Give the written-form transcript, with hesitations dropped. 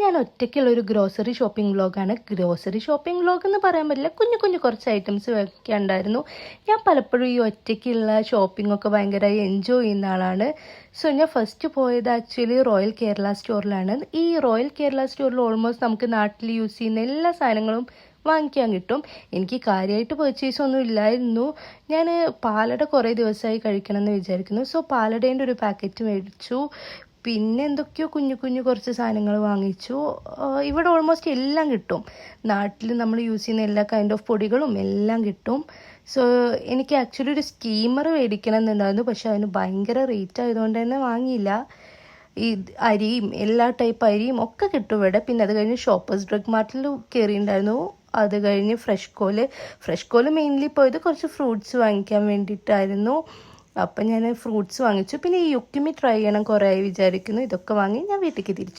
ഞാൻ ഒറ്റയ്ക്കുള്ളൊരു grocery shopping വ്ളോഗാണ്. Grocery shopping vlog എന്ന് പറയാൻ പറ്റില്ല, കുഞ്ഞു കുറച്ച് ഐറ്റംസ് വെക്കാനുണ്ടായിരുന്നു. ഞാൻ പലപ്പോഴും ഈ ഒറ്റയ്ക്കുള്ള ഷോപ്പിംഗ് ഒക്കെ ഭയങ്കരമായി എൻജോയ് ചെയ്യുന്ന ആളാണ്. സോ ഞാൻ ഫസ്റ്റ് പോയത് ആക്ച്വലി റോയൽ കേരള സ്റ്റോറിലാണ്. ഈ റോയൽ കേരള സ്റ്റോറിൽ ഓൾമോസ്റ്റ് നമുക്ക് നാട്ടിൽ യൂസ് ചെയ്യുന്ന എല്ലാ സാധനങ്ങളും വാങ്ങിക്കാൻ കിട്ടും. എനിക്ക് കാര്യമായിട്ട് പർച്ചേസ് ഒന്നും ഇല്ലായിരുന്നു. ഞാൻ പാലട കുറേ ദിവസമായി കഴിക്കണമെന്ന് വിചാരിക്കുന്നു. സോ പാലടേൻ്റെ ഒരു പാക്കറ്റ് മേടിച്ചു. പിന്നെ എന്തൊക്കെയോ കുഞ്ഞു കുറച്ച് സാധനങ്ങൾ വാങ്ങിച്ചു. ഇവിടെ ഓൾമോസ്റ്റ് എല്ലാം കിട്ടും. നാട്ടിൽ നമ്മൾ യൂസ് ചെയ്യുന്ന എല്ലാ കൈൻഡ് ഓഫ് പൊടികളും എല്ലാം കിട്ടും. സോ എനിക്ക് ആക്ച്വലി ഒരു സ്റ്റീമർ മേടിക്കണം എന്നുണ്ടായിരുന്നു, പക്ഷെ അതിന് ഭയങ്കര റേറ്റ് ആയതുകൊണ്ട് തന്നെ വാങ്ങിയില്ല. ഈ അരിയും എല്ലാ ടൈപ്പ് അരിയും ഒക്കെ കിട്ടും ഇവിടെ. പിന്നെ അത് കഴിഞ്ഞ് ഷോപ്പേഴ്സ് ഡ്രഗ് മാർട്ടിൽ കയറിയിട്ടുണ്ടായിരുന്നു. അത് കഴിഞ്ഞ് ഫ്രഷ് കോല് മെയിൻലി പോയത് കുറച്ച് ഫ്രൂട്ട്സ് വാങ്ങിക്കാൻ വേണ്ടിയിട്ടായിരുന്നു. അപ്പം ഞാൻ ഫ്രൂട്ട്സ് വാങ്ങിച്ചു. പിന്നെ ഈ യുക്കിമി ട്രൈ ചെയ്യണം കുറേ ആയി വിചാരിക്കുന്നു. ഇതൊക്കെ വാങ്ങി ഞാൻ വീട്ടിലേക്ക് തിരിച്ചു.